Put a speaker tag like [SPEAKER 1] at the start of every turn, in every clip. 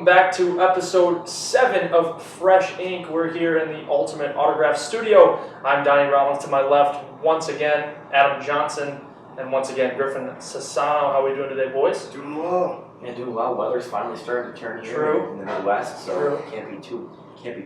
[SPEAKER 1] Welcome back to episode 7 of Fresh Ink. We're here in the Ultimate Autograph Studio. I'm Donnie Rollins. To my left, once again, Adam Johnson, and once again, Griffin Sassano. How are we doing today, boys?
[SPEAKER 2] Doing well.
[SPEAKER 3] Yeah, doing well. Weather's finally starting to turn here in the Midwest, so it can't be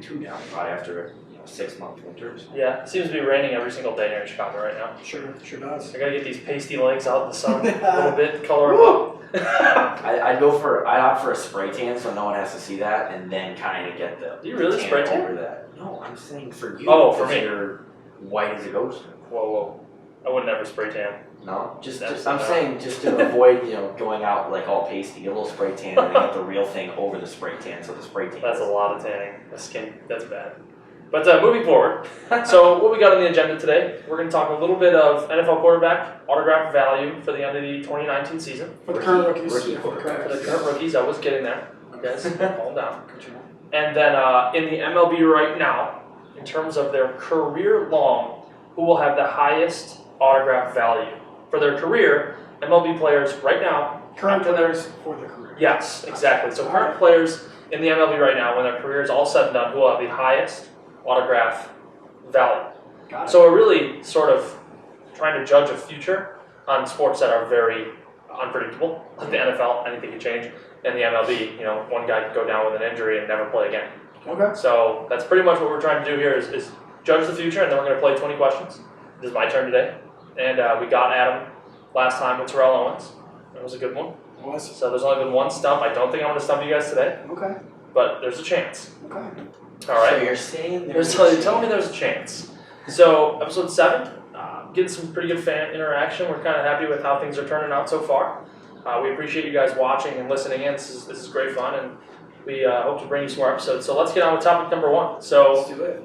[SPEAKER 3] too downtrodden after a 6-month winter.
[SPEAKER 1] Yeah, it seems to be raining every single day here in Chicago right now.
[SPEAKER 2] Sure does.
[SPEAKER 1] I gotta get these pasty legs out in the sun a little bit, color them up.
[SPEAKER 3] I'd opt for a spray tan so no one has to see that, and then kind of get the.
[SPEAKER 1] Do you really
[SPEAKER 3] tan
[SPEAKER 1] spray tan?
[SPEAKER 3] over that? No, I'm saying for you.
[SPEAKER 1] Oh, for me.
[SPEAKER 3] You're white as a ghost.
[SPEAKER 1] Whoa. I would never spray tan.
[SPEAKER 3] No, I'm saying just to avoid going out like all pasty, get a little spray tan and then get the real thing over the spray tan. So the spray tan.
[SPEAKER 1] That's a lot of tanning. The skin, that's bad. But moving forward, so what we got on the agenda today, we're going to talk a little bit of NFL quarterback autograph value for the end of the 2019 season.
[SPEAKER 2] For the current rookies.
[SPEAKER 1] For the current rookies, I was getting there. You guys, calm down. And then in the MLB right now, in terms of their career long, who will have the highest autograph value for their career? MLB players right now.
[SPEAKER 2] Current players for their career.
[SPEAKER 1] Yes, exactly. So current players in the MLB right now, when their career is all said and done, who will have the highest autograph value. So we're really sort of trying to judge a future on sports that are very unpredictable, like the NFL, anything can change, and the MLB, one guy could go down with an injury and never play again.
[SPEAKER 2] Okay.
[SPEAKER 1] So that's pretty much what we're trying to do here is judge the future, and then we're going to play 20 questions. This is my turn today, and we got Adam last time with Terrell Owens. That was a good one.
[SPEAKER 2] It was.
[SPEAKER 1] So there's only been one stump. I don't think I'm going to stump you guys today.
[SPEAKER 2] Okay.
[SPEAKER 1] But there's a chance.
[SPEAKER 2] Okay.
[SPEAKER 1] All right.
[SPEAKER 3] So you're saying
[SPEAKER 1] Tell me there's a chance. So episode 7, getting some pretty good fan interaction. We're kind of happy with how things are turning out so far. We appreciate you guys watching and listening in. This is great fun, and we hope to bring you some more episodes. So let's get on with topic number 1. So
[SPEAKER 2] let's do it.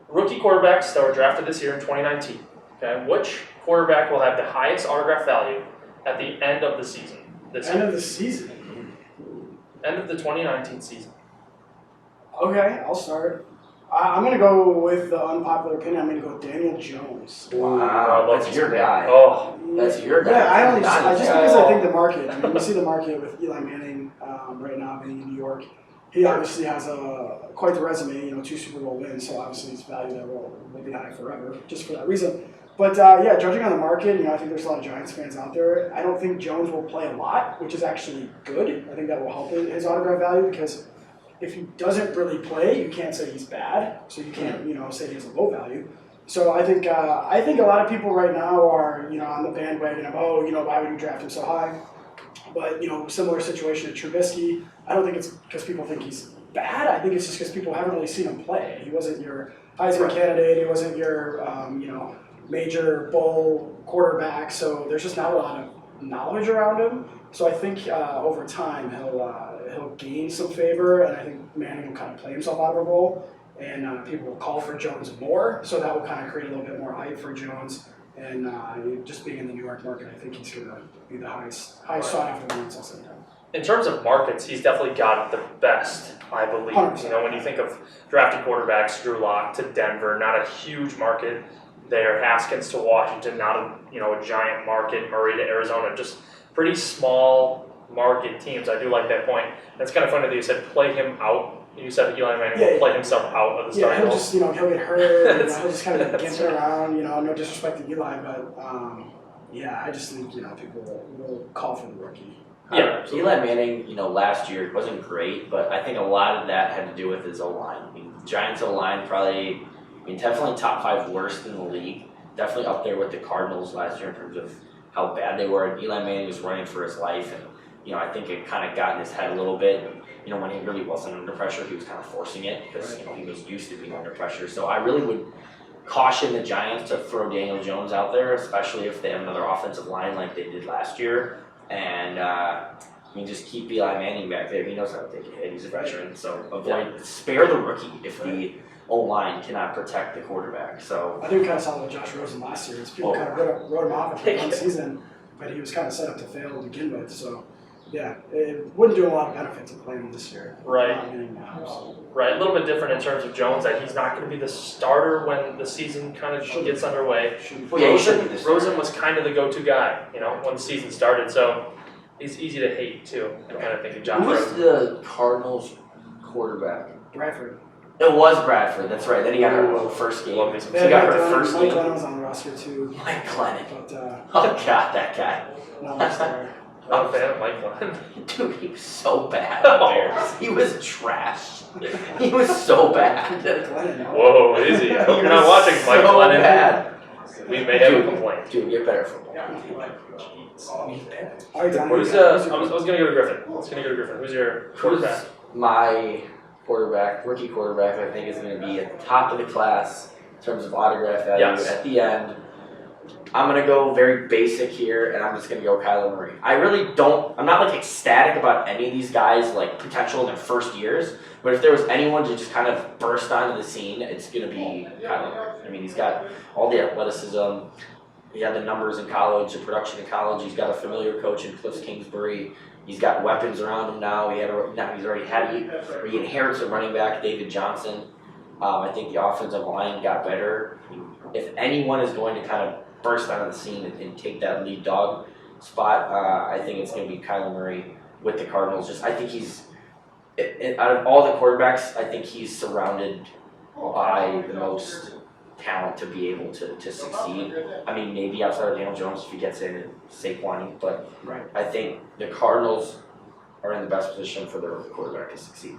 [SPEAKER 1] Rookie quarterbacks that were drafted this year in 2019. Okay, which quarterback will have the highest autograph value at the end of the season?
[SPEAKER 2] End of the season.
[SPEAKER 1] End of the 2019 season.
[SPEAKER 2] Okay, I'll start. I'm going to go with the unpopular opinion. I'm going to go Daniel Jones.
[SPEAKER 3] Wow, that's your guy.
[SPEAKER 1] Oh,
[SPEAKER 3] that's your guy.
[SPEAKER 2] Yeah, just because I think the market. I mean, you see the market with Eli Manning right now being in New York. He obviously has quite the resume, 2 Super Bowl wins, so obviously his value there will be high forever, just for that reason. But judging on the market, I think there's a lot of Giants fans out there. I don't think Jones will play a lot, which is actually good. I think that will help his autograph value because if he doesn't really play, you can't say he's bad, so you can't, say he has a low value. So I think a lot of people right now are, on the bandwagon of, why would you draft him so high? But, similar situation to Trubisky. I don't think it's because people think he's bad. I think it's just because people haven't really seen him play. He wasn't your Heisman candidate. He wasn't your, major bowl quarterback. So there's just not a lot of knowledge around him. So I think over time he'll gain some favor, and I think Manning will kind of play himself out of a role, and people will call for Jones more. So that will kind of create a little bit more hype for Jones. And just being in the New York market, I think he's going to be the highest sought after one all said and done.
[SPEAKER 1] In terms of markets, he's definitely got the best, I believe.
[SPEAKER 2] 100%.
[SPEAKER 1] When you think of drafted quarterbacks, Drew Lock to Denver, not a huge market there. Haskins to Washington, not a giant market. Murray to Arizona, just pretty small market teams. I do like that point. And it's kind of funny that you said play him out. You said Eli Manning will play himself out of the starting
[SPEAKER 2] he'll
[SPEAKER 1] role.
[SPEAKER 2] just he'll get hurt. He'll just kind of get around. No disrespect to Eli, but I just think people will call for the rookie.
[SPEAKER 1] Yeah,
[SPEAKER 3] Eli Manning, last year wasn't great, but I think a lot of that had to do with his O-line. I mean, the Giants O-line probably, definitely top 5 worst in the league. Definitely up there with the Cardinals last year in terms of how bad they were. And Eli Manning was running for his life, and I think it kind of got in his head a little bit. When he really wasn't under pressure, he was kind of forcing it because he was used to being under pressure. So I really would caution the Giants to throw Daniel Jones out there, especially if they have another offensive line like they did last year. And just keep Eli Manning back there. He knows how to take a hit. He's a veteran. So spare the rookie if the O-line cannot protect the quarterback. So
[SPEAKER 2] I think we kind of saw with Josh Rosen last year. People kind of wrote him off after one season, but he was kind of set up to fail to begin with. So it wouldn't do a lot of benefit to play him this year.
[SPEAKER 1] Right. Right. A little bit different in terms of Jones, that he's not going to be the starter when the season kind of gets underway. Rosen was kind of the go-to guy, when the season started. So He's easy to hate too. I'm kind of thinking John
[SPEAKER 3] Who was
[SPEAKER 1] Rosen.
[SPEAKER 3] the Cardinals quarterback?
[SPEAKER 2] Bradford.
[SPEAKER 3] It was Bradford. That's right. Then he got hurt first game.
[SPEAKER 1] Love me some
[SPEAKER 3] He got hurt
[SPEAKER 2] Mike
[SPEAKER 3] first
[SPEAKER 2] Glennon
[SPEAKER 3] game.
[SPEAKER 2] was on the roster too.
[SPEAKER 3] Mike Glennon.
[SPEAKER 2] But
[SPEAKER 3] Oh God, that guy.
[SPEAKER 2] not much there.
[SPEAKER 1] I'm a fan of Mike Glenn.
[SPEAKER 3] Dude, he was so bad. on the Bears. He was trash. He was so bad.
[SPEAKER 2] Glennon.
[SPEAKER 1] Whoa, easy. I hope you're not watching Mike
[SPEAKER 3] so
[SPEAKER 1] Glenn.
[SPEAKER 3] bad.
[SPEAKER 1] We may have a complaint.
[SPEAKER 3] Dude, get better football.
[SPEAKER 2] All right, Donnie,
[SPEAKER 1] Who's I was gonna go to Griffin. Who's your quarterback?
[SPEAKER 3] My quarterback, rookie quarterback, I think is going to be at the top of the class in terms of autograph value.
[SPEAKER 1] Yes.
[SPEAKER 3] At the end, I'm going to go very basic here, and I'm just going to go Kyler Murray. I'm not like ecstatic about any of these guys' like potential in their first years, but if there was anyone to just kind of burst onto the scene, it's going to be Kyler Murray. I mean, he's got all the athleticism. He had the numbers in college, the production in college. He's got a familiar coach in Cliff Kingsbury. He's got weapons around him now. He inherits a running back, David Johnson. I think the offensive line got better. If anyone is going to kind of burst onto the scene and take that lead dog spot, I think it's going to be Kyler Murray with the Cardinals. I think he's, out of all the quarterbacks, I think he's surrounded by the most talent to be able to succeed. I mean, maybe outside of Daniel Jones if he gets in and Saquon, but
[SPEAKER 2] Right.
[SPEAKER 3] I think the Cardinals are in the best position for their quarterback to succeed.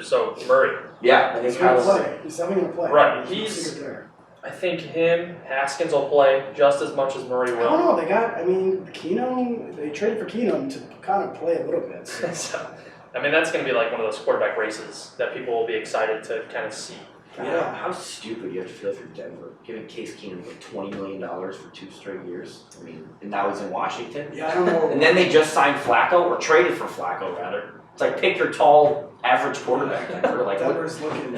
[SPEAKER 1] So Murray.
[SPEAKER 3] Yeah, I think
[SPEAKER 2] He's going to
[SPEAKER 3] Kyler's
[SPEAKER 2] play. He's definitely going to play.
[SPEAKER 1] Right,
[SPEAKER 2] He's there.
[SPEAKER 1] I think Haskins will play just as much as Murray
[SPEAKER 2] I don't
[SPEAKER 1] will.
[SPEAKER 2] know. Keenum, they traded for Keenum to kind of play a little bit. So.
[SPEAKER 1] So, I mean, that's going to be like one of those quarterback races that people will be excited to kind of see.
[SPEAKER 3] You know how stupid you have to feel for Denver, giving Case Keenum like $20 million for 2 straight years. I mean, and now he's in Washington.
[SPEAKER 2] Yeah, I don't know.
[SPEAKER 3] And then they just signed Flacco, or traded for Flacco rather. It's like pick your tall, average quarterback. Denver. Like what?
[SPEAKER 2] Denver's looking.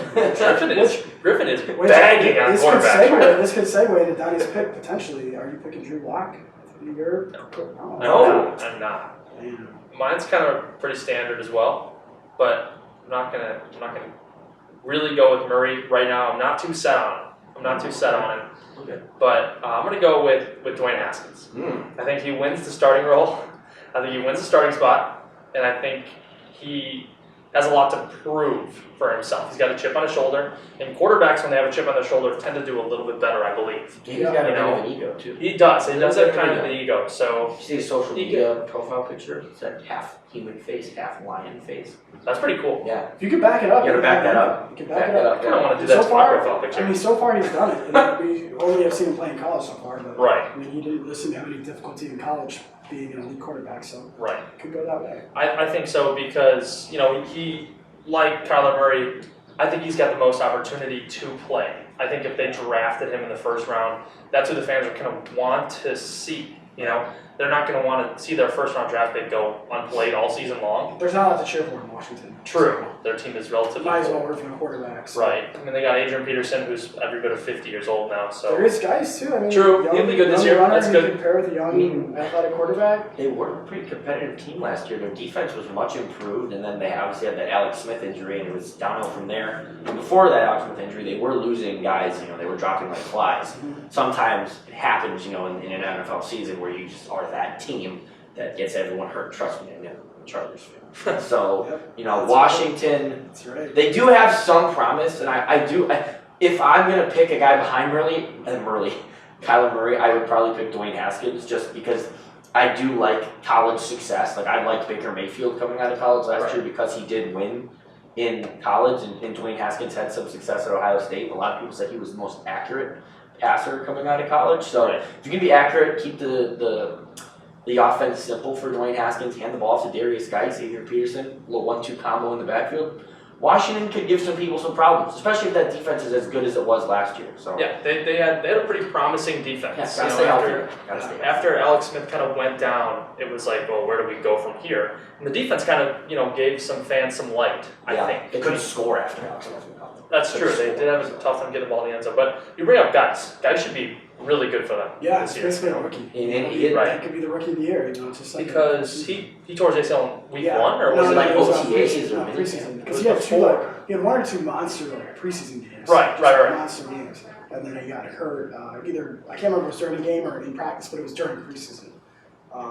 [SPEAKER 1] Griffin is bagging on quarterbacks.
[SPEAKER 2] This could segue to Donnie's pick potentially. Are you picking Drew Lock?
[SPEAKER 1] No, I'm not.
[SPEAKER 2] Man.
[SPEAKER 1] Mine's kind of pretty standard as well, but I'm not gonna really go with Murray right now. I'm not too set on him.
[SPEAKER 3] Okay.
[SPEAKER 1] But I'm gonna go with Dwayne Haskins. I think he wins the starting role. I think he wins the starting spot, and I think he has a lot to prove for himself. He's got a chip on his shoulder, and quarterbacks, when they have a chip on their shoulder, tend to do a little bit better, I believe.
[SPEAKER 3] He's got a bit of an ego too.
[SPEAKER 1] He does. He does have kind of an ego. So
[SPEAKER 3] Did you see his social media profile picture? It's like half human face, half lion face.
[SPEAKER 1] that's pretty cool.
[SPEAKER 3] Yeah.
[SPEAKER 2] If you could back it up.
[SPEAKER 3] You gotta back that up.
[SPEAKER 2] You can back it up.
[SPEAKER 1] I kind of want to do that to my profile picture.
[SPEAKER 2] I mean, so far he's done it. And we only have seen him play in college so far, but
[SPEAKER 1] Right.
[SPEAKER 2] I mean, he didn't listen to have any difficulty in college being an elite quarterback, so
[SPEAKER 1] Right.
[SPEAKER 2] it could go that way.
[SPEAKER 1] I think so because, he, like Kyler Murray, I think he's got the most opportunity to play. I think if they drafted him in the first round, that's who the fans are going to want to see. They're not going to want to see their first round draft pick go unplayed all season long.
[SPEAKER 2] There's not a lot to cheer for in Washington.
[SPEAKER 1] True. Their team is relatively
[SPEAKER 2] Might as well
[SPEAKER 1] full.
[SPEAKER 2] work for the quarterbacks.
[SPEAKER 1] Right. I mean, they got Adrian Peterson, who's every bit of 50 years old now. So
[SPEAKER 2] There is guys too. I mean,
[SPEAKER 1] True.
[SPEAKER 2] Young,
[SPEAKER 1] He'll be good this
[SPEAKER 2] young
[SPEAKER 1] year.
[SPEAKER 2] runner,
[SPEAKER 1] That's
[SPEAKER 2] you
[SPEAKER 1] good.
[SPEAKER 2] compare with a young athletic quarterback.
[SPEAKER 3] They were a pretty competitive team last year. Their defense was much improved, and then they obviously had that Alex Smith injury, and it was downhill from there. And before that Alex Smith injury, they were losing guys. They were dropping like flies. Sometimes it happens, in an NFL season where you just are that team that gets everyone hurt. Trust me, I'm a Chargers fan. So, Washington,
[SPEAKER 2] That's right.
[SPEAKER 3] they do have some promise, and if I'm going to pick a guy behind Kyler Murray, I would probably pick Dwayne Haskins just because I do like college success. Like, I liked Baker Mayfield coming out of college last year because he did win in college, and Dwayne Haskins had some success at Ohio State. A lot of people said he was the most accurate passer coming out of college. So if you can be accurate, keep the offense simple for Dwayne Haskins, hand the ball to Darius Geis, Adrian Peterson, a little 1-2 combo in the backfield. Washington could give some people some problems, especially if that defense is as good as it was last year. So
[SPEAKER 1] yeah, they had a pretty promising defense.
[SPEAKER 3] gotta stay healthy.
[SPEAKER 1] After Alex Smith kind of went down, it was like, well, where do we go from here? And the defense kind of gave some fans some light. I think
[SPEAKER 3] they couldn't sore after Alex Smith.
[SPEAKER 1] that's true. They did have a tough time getting the ball in the end zone, but you bring up guys. Guys should be really good for them.
[SPEAKER 2] Yeah,
[SPEAKER 1] this
[SPEAKER 2] it's
[SPEAKER 1] year.
[SPEAKER 2] basically a rookie.
[SPEAKER 3] And he
[SPEAKER 1] Right.
[SPEAKER 2] He could be the rookie of the year, it's just like
[SPEAKER 1] Because he tore his ACL in week 1, or
[SPEAKER 2] No,
[SPEAKER 1] was it like
[SPEAKER 2] it was,
[SPEAKER 3] OTAs or
[SPEAKER 2] no,
[SPEAKER 3] minicamp?
[SPEAKER 2] preseason?
[SPEAKER 1] It
[SPEAKER 2] Because
[SPEAKER 1] was
[SPEAKER 2] he had two,
[SPEAKER 1] before.
[SPEAKER 2] he had 1 or 2 monster preseason games.
[SPEAKER 1] Right.
[SPEAKER 2] Monster games, and then he got hurt. Either I can't remember if it was during the game or in practice, but it was during preseason.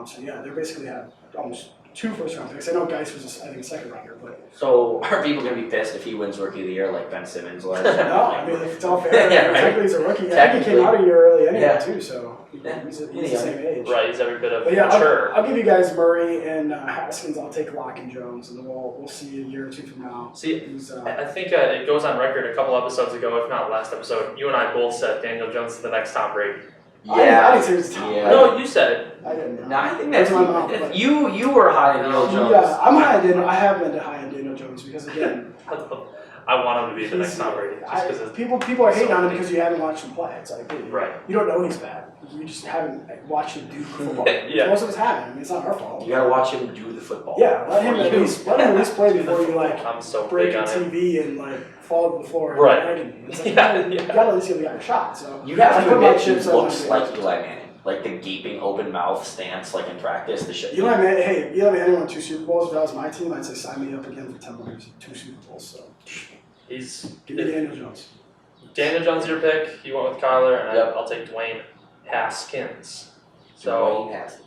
[SPEAKER 2] So yeah, they basically had almost 2 first-round picks. I know Geis was, I think, a second-rounder, but
[SPEAKER 3] So are people going to be pissed if he wins Rookie of the Year like Ben Simmons was?
[SPEAKER 2] no, I mean, if it's all fair,
[SPEAKER 3] Yeah, right.
[SPEAKER 2] technically he's a rookie. I think he came out a year early anyway,
[SPEAKER 3] Yeah.
[SPEAKER 2] too, so
[SPEAKER 3] Yeah.
[SPEAKER 2] he's the same age.
[SPEAKER 1] Right, he's every bit of
[SPEAKER 2] But yeah,
[SPEAKER 1] mature.
[SPEAKER 2] I'll give you guys Murray and Haskins. I'll take Locke and Jones, and then we'll see a year or 2 from now.
[SPEAKER 1] See,
[SPEAKER 2] Who's,
[SPEAKER 1] I think it goes on record a couple episodes ago, if not last episode, you and I both said Daniel Jones is the next Tom Brady.
[SPEAKER 2] I didn't say it was Tom.
[SPEAKER 3] Yeah.
[SPEAKER 1] No, you said it.
[SPEAKER 2] I didn't.
[SPEAKER 3] No, I think that's
[SPEAKER 2] my mouth, but-
[SPEAKER 3] you were high on Daniel Jones.
[SPEAKER 2] Yeah, I'm high on Daniel. I have been high on Daniel Jones because again,
[SPEAKER 1] I want him to be the next Tom Brady. Just because
[SPEAKER 2] people are hating on him because you haven't watched him play. It's like, dude,
[SPEAKER 1] Right.
[SPEAKER 2] you don't know he's bad. You just haven't watched him do football.
[SPEAKER 1] Yeah.
[SPEAKER 2] Most of us haven't. I mean, it's not our fault.
[SPEAKER 3] You gotta watch him do the football.
[SPEAKER 2] Yeah, let him at least play before you like
[SPEAKER 1] I'm so
[SPEAKER 2] break
[SPEAKER 1] big
[SPEAKER 2] a
[SPEAKER 1] on him.
[SPEAKER 2] TV and like fall to the floor.
[SPEAKER 1] Right.
[SPEAKER 2] And agony. It's like,
[SPEAKER 1] Yeah,
[SPEAKER 2] you
[SPEAKER 1] yeah.
[SPEAKER 2] gotta at least give the guy a shot. So
[SPEAKER 3] You have
[SPEAKER 2] I
[SPEAKER 3] to
[SPEAKER 2] put my
[SPEAKER 3] admit he
[SPEAKER 2] chips on
[SPEAKER 3] looks
[SPEAKER 2] him.
[SPEAKER 3] like Eli Manning. Like the gaping open mouth stance like in practice. The shit.
[SPEAKER 2] Eli Manning, hey, Eli Manning won 2 Super Bowls. If that was my team, I'd say sign me up again for 10 winners, 2 Super Bowls. So give me Daniel Jones.
[SPEAKER 1] Daniel Jones is your pick. You went with Kyler, and
[SPEAKER 3] Yep.
[SPEAKER 1] I'll take Dwayne Haskins. So
[SPEAKER 3] Dwayne Haskins.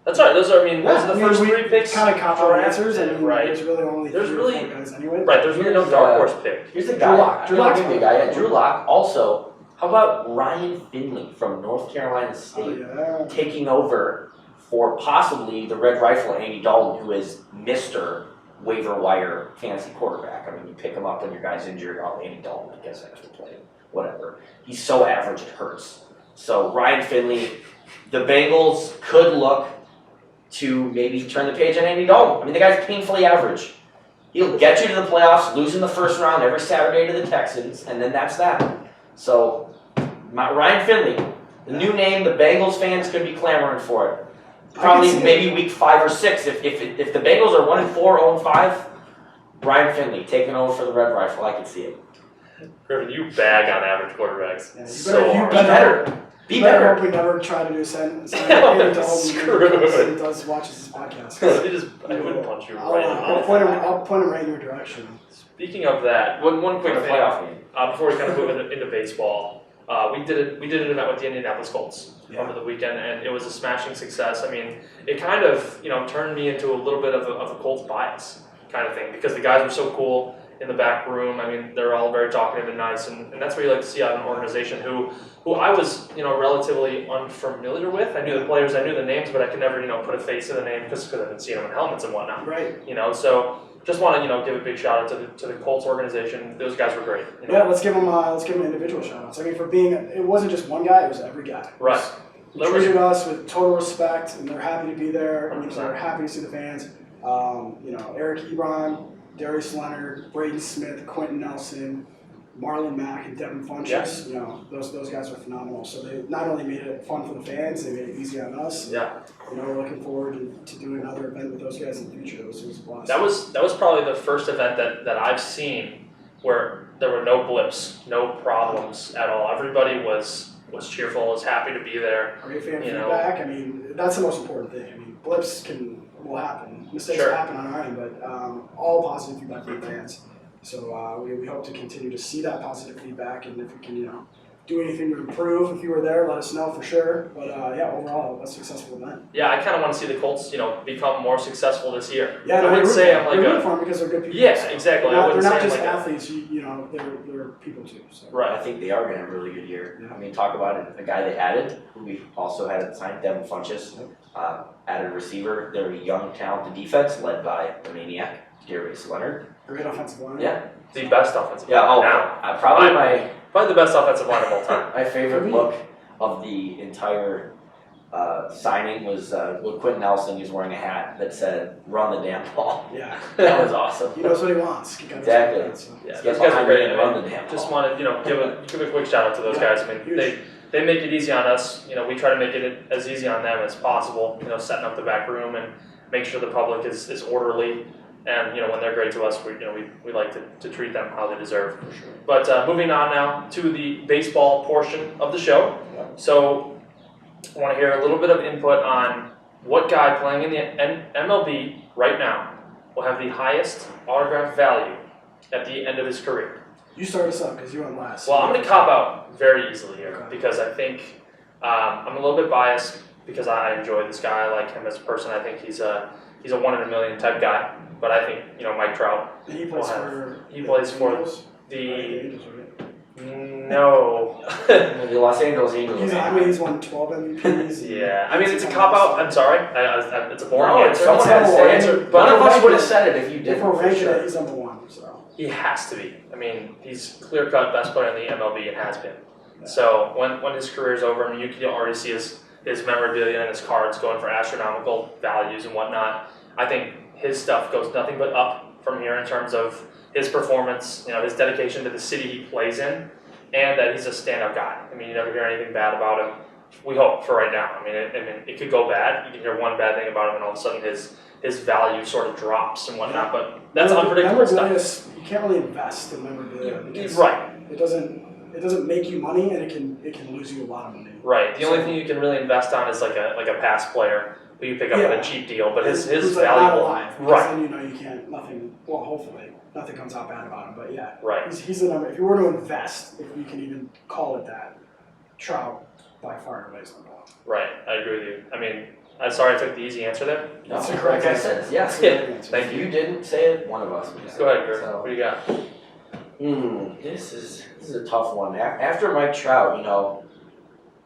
[SPEAKER 1] that's all right. Those are the first 3 picks.
[SPEAKER 2] Kind of cop out answers. I mean,
[SPEAKER 1] right.
[SPEAKER 2] there's really only
[SPEAKER 1] There's
[SPEAKER 2] 3
[SPEAKER 1] really-
[SPEAKER 2] or 4 guys anyway.
[SPEAKER 1] Right. There's really no dark horse pick.
[SPEAKER 3] Here's the
[SPEAKER 2] Drew
[SPEAKER 3] guy.
[SPEAKER 2] Lock. Drew
[SPEAKER 3] I'm
[SPEAKER 2] Lock's
[SPEAKER 3] gonna give you a guy. Yeah, Drew Lock. Also, how about Ryan Finley from North Carolina
[SPEAKER 2] Oh,
[SPEAKER 3] State
[SPEAKER 2] yeah.
[SPEAKER 3] taking over for possibly the Red Rifle Andy Dalton, who is Mr. Waiver Wire fantasy quarterback. I mean, you pick him up when your guy's injured. Oh, Andy Dalton, I guess I have to play him. Whatever. He's so average it hurts. So Ryan Finley, the Bengals could look to maybe turn the page on Andy Dalton. I mean, the guy's painfully average. He'll get you to the playoffs, lose in the first round every Saturday to the Texans, and then that's that. So, Ryan Finley, the new name, the Bengals fans could be clamoring for it. Probably maybe week 5 or 6. If the Bengals are 1-4, 0-5, Ryan Finley taking over for the Red Rifle. I can see it.
[SPEAKER 1] Griffin, you bag on average quarterbacks.
[SPEAKER 2] Yeah,
[SPEAKER 1] So
[SPEAKER 2] you
[SPEAKER 1] hard.
[SPEAKER 2] better.
[SPEAKER 3] Be
[SPEAKER 2] better
[SPEAKER 3] better.
[SPEAKER 2] hope we never try to do a sentence.
[SPEAKER 1] Screw it.
[SPEAKER 2] He does watches this podcast.
[SPEAKER 1] I would punch you
[SPEAKER 2] I'll,
[SPEAKER 1] right in
[SPEAKER 2] I'll
[SPEAKER 1] the
[SPEAKER 2] point him.
[SPEAKER 1] mouth.
[SPEAKER 2] I'll point him right in your direction.
[SPEAKER 1] Speaking of that, one quick
[SPEAKER 3] For the
[SPEAKER 1] thing
[SPEAKER 3] playoff game.
[SPEAKER 1] before we kind of move into baseball. We did an event with the Indianapolis Colts over the weekend, and it was a smashing success. I mean, it kind of turned me into a little bit of a Colts bias kind of thing because the guys were so cool in the back room. I mean, they're all very talkative and nice, and that's what you like to see out of an organization who I was relatively unfamiliar with. I knew the players, I knew the names, but I could never put a face to the name because I've been seeing them in helmets and whatnot.
[SPEAKER 2] Right.
[SPEAKER 1] So just want to give a big shout out to the Colts organization. Those guys were great.
[SPEAKER 2] Yeah, let's give them individual shout outs. I mean, for being, it wasn't just one guy, it was every guy.
[SPEAKER 1] Right.
[SPEAKER 2] They treated us with total respect, and they're happy to be there. I mean,
[SPEAKER 1] 100%.
[SPEAKER 2] they're happy to see the fans. Eric Ebron, Darius Leonard, Braden Smith, Quentin Nelson, Marlon Mack, and Devin Funchess. Those guys were phenomenal. So they not only made it fun for the fans, they made it easy on us.
[SPEAKER 1] Yeah.
[SPEAKER 2] We're looking forward to doing another event with those guys in the future. It was a blast.
[SPEAKER 1] That was probably the first event that I've seen where there were no blips, no problems at all. Everybody was cheerful, was happy to be there.
[SPEAKER 2] Great fan feedback. I mean, that's the most important thing. I mean, blips will happen. Mistakes
[SPEAKER 1] Sure.
[SPEAKER 2] happen on our end, but all positive feedback from the fans. So we hope to continue to see that positive feedback, and if we can, do anything to improve, if you were there, let us know for sure. But overall, a successful event.
[SPEAKER 1] Yeah, I kind of want to see the Colts, become more successful this year.
[SPEAKER 2] Yeah,
[SPEAKER 1] I wouldn't say I'm like
[SPEAKER 2] we're
[SPEAKER 1] a
[SPEAKER 2] for them because they're good people.
[SPEAKER 1] yeah, exactly. I
[SPEAKER 2] They're
[SPEAKER 1] wouldn't
[SPEAKER 2] not
[SPEAKER 1] say I'm
[SPEAKER 2] just
[SPEAKER 1] like
[SPEAKER 2] athletes. They're people too. So.
[SPEAKER 1] right.
[SPEAKER 3] I think they are going to have a really good year.
[SPEAKER 2] Yeah.
[SPEAKER 3] I mean, talk about it. A guy they added, who we also had at the time, Devin Funchess, added a receiver. They're a young, talented defense led by the maniac, Darius Leonard.
[SPEAKER 2] Great offensive line.
[SPEAKER 3] Yeah.
[SPEAKER 1] The best offensive
[SPEAKER 3] Yeah.
[SPEAKER 1] line
[SPEAKER 3] Oh,
[SPEAKER 1] now.
[SPEAKER 3] probably
[SPEAKER 1] the best offensive line of all time.
[SPEAKER 3] my favorite look of the entire signing was when Quentin Nelson was wearing a hat that said "Run the damn ball."
[SPEAKER 2] Yeah.
[SPEAKER 3] That was awesome.
[SPEAKER 2] He knows what he wants. You gotta
[SPEAKER 3] Exactly.
[SPEAKER 2] respect that, so.
[SPEAKER 1] Yeah,
[SPEAKER 3] Get
[SPEAKER 1] those guys are
[SPEAKER 3] behind
[SPEAKER 1] great.
[SPEAKER 3] it and run the damn
[SPEAKER 1] Just
[SPEAKER 3] ball.
[SPEAKER 1] wanted give a quick shout out to those guys. I mean,
[SPEAKER 2] huge.
[SPEAKER 1] they make it easy on us. We try to make it as easy on them as possible. Setting up the back room and make sure the public is orderly. And when they're great to us, we like to treat them how they deserve.
[SPEAKER 3] For sure.
[SPEAKER 1] But moving on now to the baseball portion of the show.
[SPEAKER 3] Yeah.
[SPEAKER 1] So I want to hear a little bit of input on what guy playing in the MLB right now will have the highest autograph value at the end of his career.
[SPEAKER 2] You start us up because you went last.
[SPEAKER 1] Well, I'm going to cop out very easily here
[SPEAKER 2] Okay.
[SPEAKER 1] because I think I'm a little bit biased. because I enjoy this guy. I like him as a person. I think he's a 1 in a million type guy. But I think Mike Trout.
[SPEAKER 2] And he plays for
[SPEAKER 1] the no.
[SPEAKER 3] The Los Angeles Angels.
[SPEAKER 2] He's won 12 MVPs.
[SPEAKER 1] Yeah, I mean it's a cop out. I'm sorry, it's a boring answer.
[SPEAKER 3] Someone had to say it. None of us would have said it if you didn't.
[SPEAKER 2] If we're ranking it, he's number 1. So
[SPEAKER 1] he has to be. I mean, he's clear cut best player in the MLB and has been. Yeah. So when his career is over, I mean, you can already see his memorabilia and his cards going for astronomical values and whatnot. I think his stuff goes nothing but up from here in terms of his performance, his dedication to the city he plays in, and that he's a standout guy. I mean, you never hear anything bad about him. We hope for right now. I mean, it could go bad. You can hear one bad thing about him, and all of a sudden his value sort of drops and whatnot. But that's unpredictable stuff.
[SPEAKER 2] You can't really invest in memorabilia because
[SPEAKER 1] right.
[SPEAKER 2] It doesn't make you money, and it can lose you a lot of money.
[SPEAKER 1] Right. The only thing you can really invest on is like a past player who you pick up at a cheap deal, but his
[SPEAKER 2] who's
[SPEAKER 1] valuable.
[SPEAKER 2] Not alive,
[SPEAKER 1] right.
[SPEAKER 2] Then you can't. Hopefully nothing comes out bad about him. But yeah.
[SPEAKER 1] Right.
[SPEAKER 2] He's the number. If you were to invest, if you can even call it that, Trout by far and away is number 1.
[SPEAKER 1] Right. I agree with you. I mean, I'm sorry I took the easy answer there.
[SPEAKER 3] No,
[SPEAKER 2] that's the correct
[SPEAKER 3] like answer. I said, yes.
[SPEAKER 1] Yeah.
[SPEAKER 3] Thank you. You didn't say it. One of us.
[SPEAKER 1] Go ahead, Kurt.
[SPEAKER 3] So,
[SPEAKER 1] what do you got?
[SPEAKER 3] This is a tough one. After Mike Trout,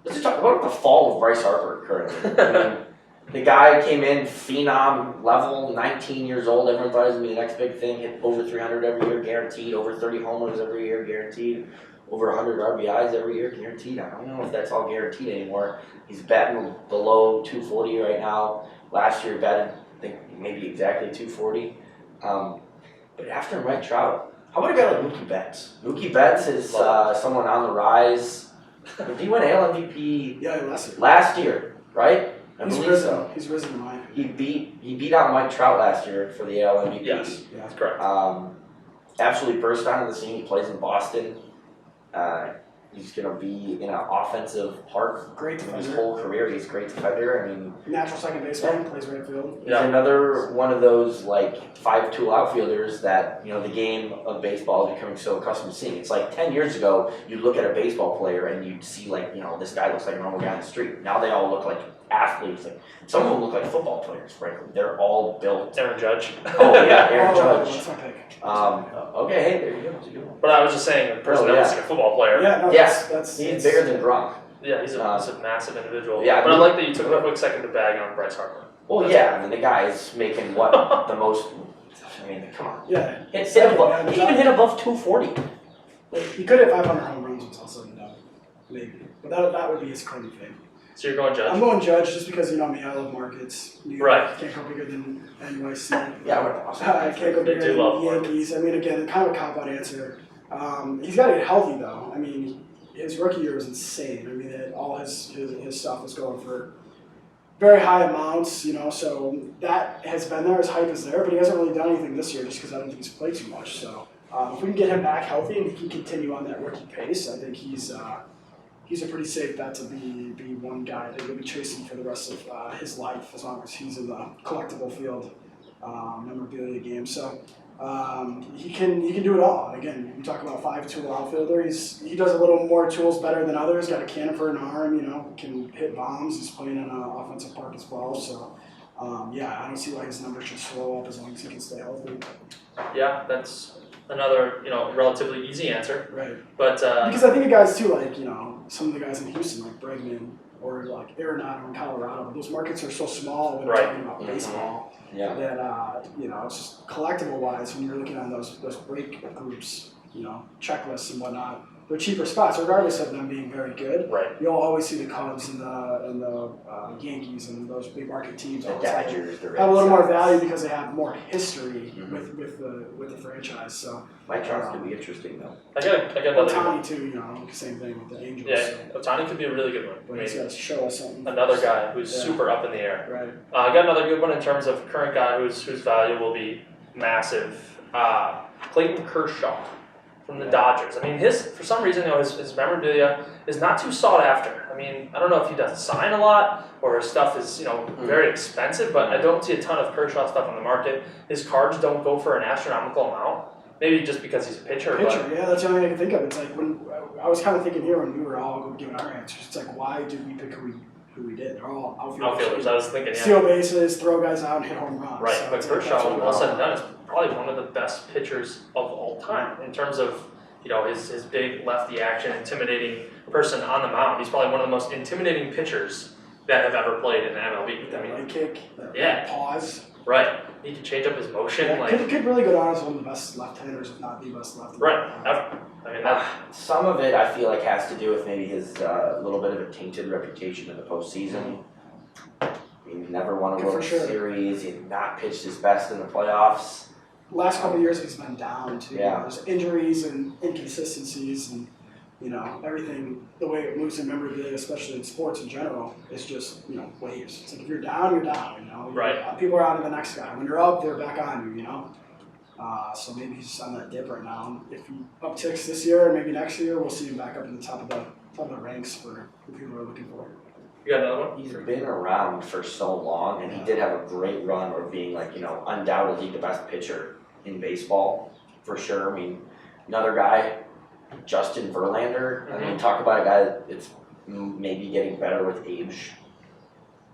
[SPEAKER 3] let's just talk about the fall of Bryce Harper currently. I mean, the guy came in phenom level, 19 years old. Everyone thought he was going to be the next big thing. Hit over 300 every year, guaranteed. Over 30 homers every year, guaranteed. Over 100 RBIs every year, guaranteed. I don't know if that's all guaranteed anymore. He's batting below 240 right now. Last year batted, I think, maybe exactly 240. But after Mike Trout, how about a guy like Mookie Betts? Mookie Betts is someone on the rise. Did he win AL MVP last year, right?
[SPEAKER 2] He's risen. He's risen in my opinion.
[SPEAKER 3] He beat out Mike Trout last year for the AL MVP.
[SPEAKER 1] Yes, that's correct.
[SPEAKER 3] Absolutely burst onto the scene. He plays in Boston. He's going to be in an offensive park.
[SPEAKER 2] Great defender.
[SPEAKER 3] His whole career, he's a great defender. I mean,
[SPEAKER 2] natural second baseman, plays right field.
[SPEAKER 3] He's another one of those like 5'2" outfielders that the game of baseball is becoming so accustomed to seeing. It's like 10 years ago, you'd look at a baseball player and you'd see like this guy looks like a normal guy on the street. Now they all look like athletes. Like some of them look like football players. Frankly, they're all built.
[SPEAKER 1] Aaron Judge.
[SPEAKER 3] Oh yeah, Aaron Judge.
[SPEAKER 2] That's my pick.
[SPEAKER 3] Okay, hey, there you go. That's a good one.
[SPEAKER 1] But I was just saying, the person that looks like a football player.
[SPEAKER 2] Yeah, no,
[SPEAKER 3] he's bigger than Gronk.
[SPEAKER 1] Yeah, he's a massive individual.
[SPEAKER 3] Yeah,
[SPEAKER 1] but I like that you took a quick second to bag on Bryce Harper.
[SPEAKER 3] Well, yeah, I mean the guy is making what the most. I mean, come on.
[SPEAKER 2] Yeah,
[SPEAKER 3] He even hit above 240.
[SPEAKER 2] He could hit 500 home runs until said and done, maybe. But that would be his claim to fame.
[SPEAKER 1] So you're going Judge?
[SPEAKER 2] I'm going Judge just because me. I love markets. New York
[SPEAKER 1] right.
[SPEAKER 2] Can't go bigger than NYC.
[SPEAKER 3] Yeah, we're awesome.
[SPEAKER 2] I can't go bigger than the Yankees. I mean, again, kind of a cop-out answer. He's got to get healthy though. I mean, his rookie year was insane. I mean, all his stuff was going for very high amounts. So that has been there. His hype is there, but he hasn't really done anything this year just because I don't think he's played too much. So if we can get him back healthy and he can continue on that rookie pace, I think he's a pretty safe bet to be one guy that he'll be chasing for the rest of his life as long as he's in the collectible field memorabilia game. So he can do it all. And again, you talk about 5'2" outfielder. He does a little more tools better than others. Got a cannon for an arm. Can hit bombs. He's playing in an offensive park as well. So I don't see why his numbers should slow up as long as he can stay healthy.
[SPEAKER 1] Yeah, that's another relatively easy answer.
[SPEAKER 2] Right.
[SPEAKER 1] But
[SPEAKER 2] because I think the guys too, like some of the guys in Houston, like Bregman or like Arenado in Colorado, those markets are so small when you're talking about baseball.
[SPEAKER 3] Yeah.
[SPEAKER 2] That it's just collectible wise when you're looking on those break groups, checklists and whatnot. They're cheaper spots, regardless of them being very good.
[SPEAKER 1] Right.
[SPEAKER 2] You'll always see the Cubs and the Yankees and those big market teams.
[SPEAKER 3] The Dodgers, the Red
[SPEAKER 2] have a little
[SPEAKER 3] Sox.
[SPEAKER 2] more value because they have more history with the franchise. So
[SPEAKER 3] Mike Trout's gonna be interesting though.
[SPEAKER 1] I got another.
[SPEAKER 2] Otani too, same thing with the Angels.
[SPEAKER 1] Yeah,
[SPEAKER 2] so.
[SPEAKER 1] Otani could be a really good one.
[SPEAKER 2] But he's got to show us something.
[SPEAKER 1] Another guy who's super up in the air.
[SPEAKER 2] Right.
[SPEAKER 1] I got another good one in terms of current guy whose value will be massive. Clayton Kershaw from the Dodgers. I mean, for some reason, his memorabilia is not too sought after. I mean, I don't know if he doesn't sign a lot or his stuff is very expensive, but I don't see a ton of Kershaw stuff on the market. His cards don't go for an astronomical amount. Maybe just because he's a pitcher.
[SPEAKER 2] Yeah, that's the only thing I can think of. It's like when I was kind of thinking here when we were all giving our answers. It's like, why did we pick who we who he did. They're all
[SPEAKER 1] Outfielders. I was thinking, yeah.
[SPEAKER 2] Steal bases, throw guys out, and hit home runs.
[SPEAKER 1] Right,
[SPEAKER 2] So
[SPEAKER 1] but
[SPEAKER 2] it's
[SPEAKER 1] Kershaw, all said and done, is probably one of the best pitchers of all time in terms of his big lefty action, intimidating person on the mound. He's probably one of the most intimidating pitchers that have ever played in the MLB.
[SPEAKER 2] That leg kick, pause.
[SPEAKER 1] Right. He can change up his motion.
[SPEAKER 2] Yeah, could really go down as one of the best left-handers, if not the best left-hander.
[SPEAKER 1] Right. I mean,
[SPEAKER 3] some of it I feel like has to do with maybe his little bit of a tainted reputation in the postseason. He never won a World Series. He had not pitched his best in the playoffs.
[SPEAKER 2] Last couple of years he's been down too.
[SPEAKER 3] Yeah.
[SPEAKER 2] There's injuries and inconsistencies and everything, the way it moves in memorabilia, especially in sports in general, is just, waves. It's like if you're down, you're down,
[SPEAKER 1] Right.
[SPEAKER 2] People are on to the next guy. When you're up, they're back on you, So maybe he's just on that dip right now. If he upticks this year and maybe next year, we'll see him back up in the top of the ranks for who people are looking for.
[SPEAKER 1] You got another one?
[SPEAKER 3] He's been around for so long, and he did have a great run of being undoubtedly the best pitcher in baseball, for sure. I mean, another guy, Justin Verlander.
[SPEAKER 1] Mm-hmm.
[SPEAKER 3] I mean, talk about a guy that's maybe getting better with age.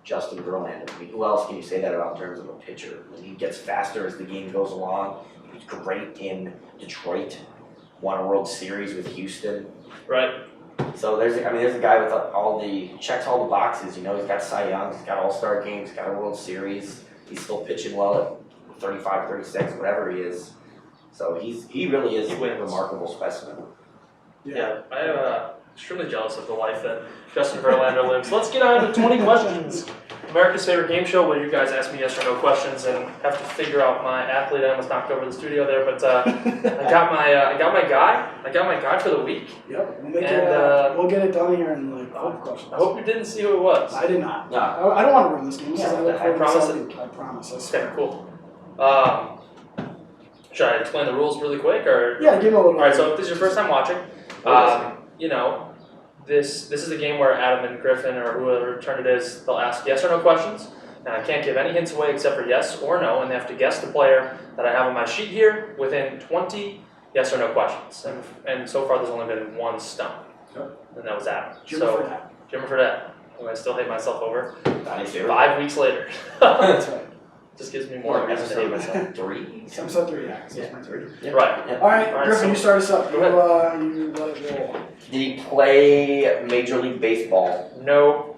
[SPEAKER 3] Justin Verlander. I mean, who else can you say that about in terms of a pitcher? I mean, he gets faster as the game goes along. He's great in Detroit. Won a World Series with Houston.
[SPEAKER 1] Right.
[SPEAKER 3] So there's a guy with checks all the boxes. He's got Cy Young, he's got All-Star games, he's got a World Series. He's still pitching well at 35, 36, whatever he is. So he really is a remarkable specimen.
[SPEAKER 1] Yeah, I am extremely jealous of the life that Justin Verlander lives. Let's get on to 20 questions. America's favorite game show where you guys ask me yes or no questions and have to figure out my athlete. I almost knocked over the studio there, but I got my guy for the week.
[SPEAKER 2] Yep, we'll get it done here in 5 questions.
[SPEAKER 1] I hope you didn't see who it was.
[SPEAKER 2] I did not.
[SPEAKER 3] No.
[SPEAKER 2] I don't want to ruin this game.
[SPEAKER 1] I promise it.
[SPEAKER 2] I promise. I
[SPEAKER 1] Okay,
[SPEAKER 2] swear.
[SPEAKER 1] cool. Should I explain the rules really quick, or?
[SPEAKER 2] Yeah, give me a little.
[SPEAKER 1] All right. So if this is your first time watching, this is a game where Adam and Griffin or whoever turn it is, they'll ask yes or no questions, and I can't give any hints away except for yes or no, and they have to guess the player that I have on my sheet here within 20 yes or no questions. And so far, there's only been one stump, and that was Adam. Jimmer for that. I still hate myself over. 5 weeks later.
[SPEAKER 2] That's right.
[SPEAKER 1] Just gives me more reason to hate myself.
[SPEAKER 3] 3?
[SPEAKER 2] I'm so 3, yeah.
[SPEAKER 1] Yeah. Right.
[SPEAKER 3] Yep.
[SPEAKER 2] All right, Griffin,
[SPEAKER 1] so
[SPEAKER 2] you start us up.
[SPEAKER 1] Go ahead.
[SPEAKER 2] You let it roll.
[SPEAKER 3] Did he play Major League Baseball?
[SPEAKER 1] No.